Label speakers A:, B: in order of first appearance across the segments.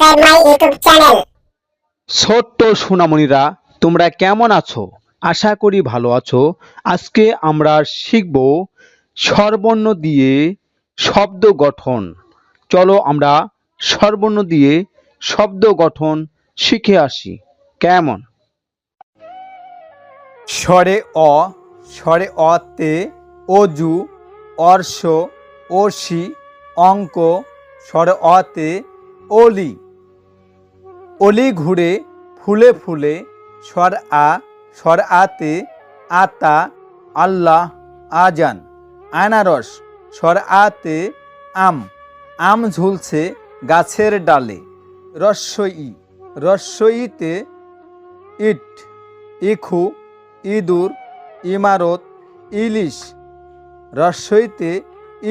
A: Subscribe my YouTube channel.
B: ছোট্ট সোনামণিরা, তোমরা কেমন আছো? আশা করি ভালো আছো। আজকে আমরা শিখব স্বরবর্ণ দিয়ে শব্দ গঠন। চলো আমরা স্বরবর্ণ দিয়ে শব্দ গঠন শিখে আসি। কেমন?
C: স্বরে অ, স্বরে অতে অজু, অর্শ, অসি, অঙ্ক। স্বরে অতে অলি, অলি ঘুরে ফুলে ফুলে। স্বর আ, স্বর আতে আতা, আল্লাহ, আজান। আনারস, স্বর আতে আম, আম ঝুলছে গাছের ডালে। রস্বই, রস্বইতে ইট, ইখু, ইঁদুর, ইমারত, ইলিশ। রস্বইতে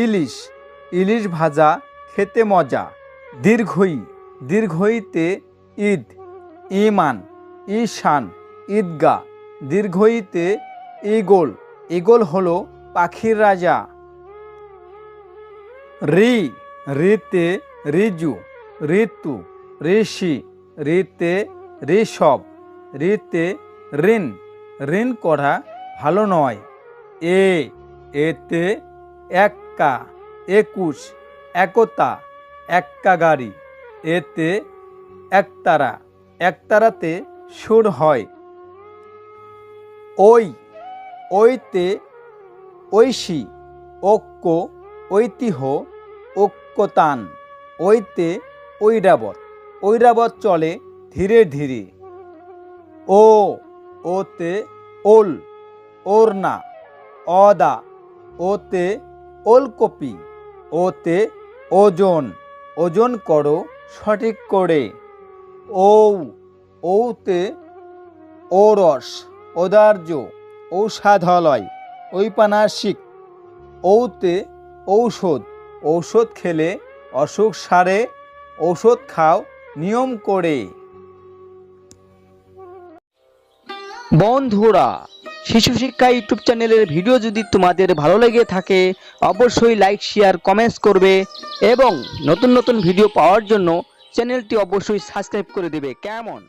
C: ইলিশ, ইলিশ ভাজা খেতে মজা। দীর্ঘই, দীর্ঘইতে ঈদ, ইমান, ঈশান, ঈদগাহ। দীর্ঘইতে ঈগল, ঈগল হলো পাখির রাজা। রি, রিতে রিজু, ঋতু, ঋষি, রিতে ঋষভ, রিতে ঋণ, ঋণ করা ভালো নয়। এতে এক্কা, একুশ, একতা, এক্কা গাড়ি। এতে একতারা, একতারাতে সুর হয়। ওই, ওইতে ঐশী, ঐক্য, ঐতিহ্য, ঐক্যতান। ওইতে ঐরাবত, ঐরাবত চলে ধীরে ধীরে। ও, ওতে ওল, ওড়না, অদা। ওতে ওলকপি, ওতে ওজন, ওজন করো সঠিক করে। ঔ, ঔতে ঔরস, ঔদার্য, ঔষধালয়, ঔপন্যাসিক। ঔতে ঔষধ, ঔষধ খেলে অসুখ সারে। ঔষধ খাও নিয়ম করে।
B: বন্ধুরা, শিশু শিক্ষা ইউটিউব চ্যানেলের ভিডিও যদি তোমাদের ভালো লেগে থাকে অবশ্যই লাইক, শেয়ার, কমেন্টস করবে এবং নতুন নতুন ভিডিও পাওয়ার জন্য চ্যানেলটি অবশ্যই সাবস্ক্রাইব করে দেবে। কেমন?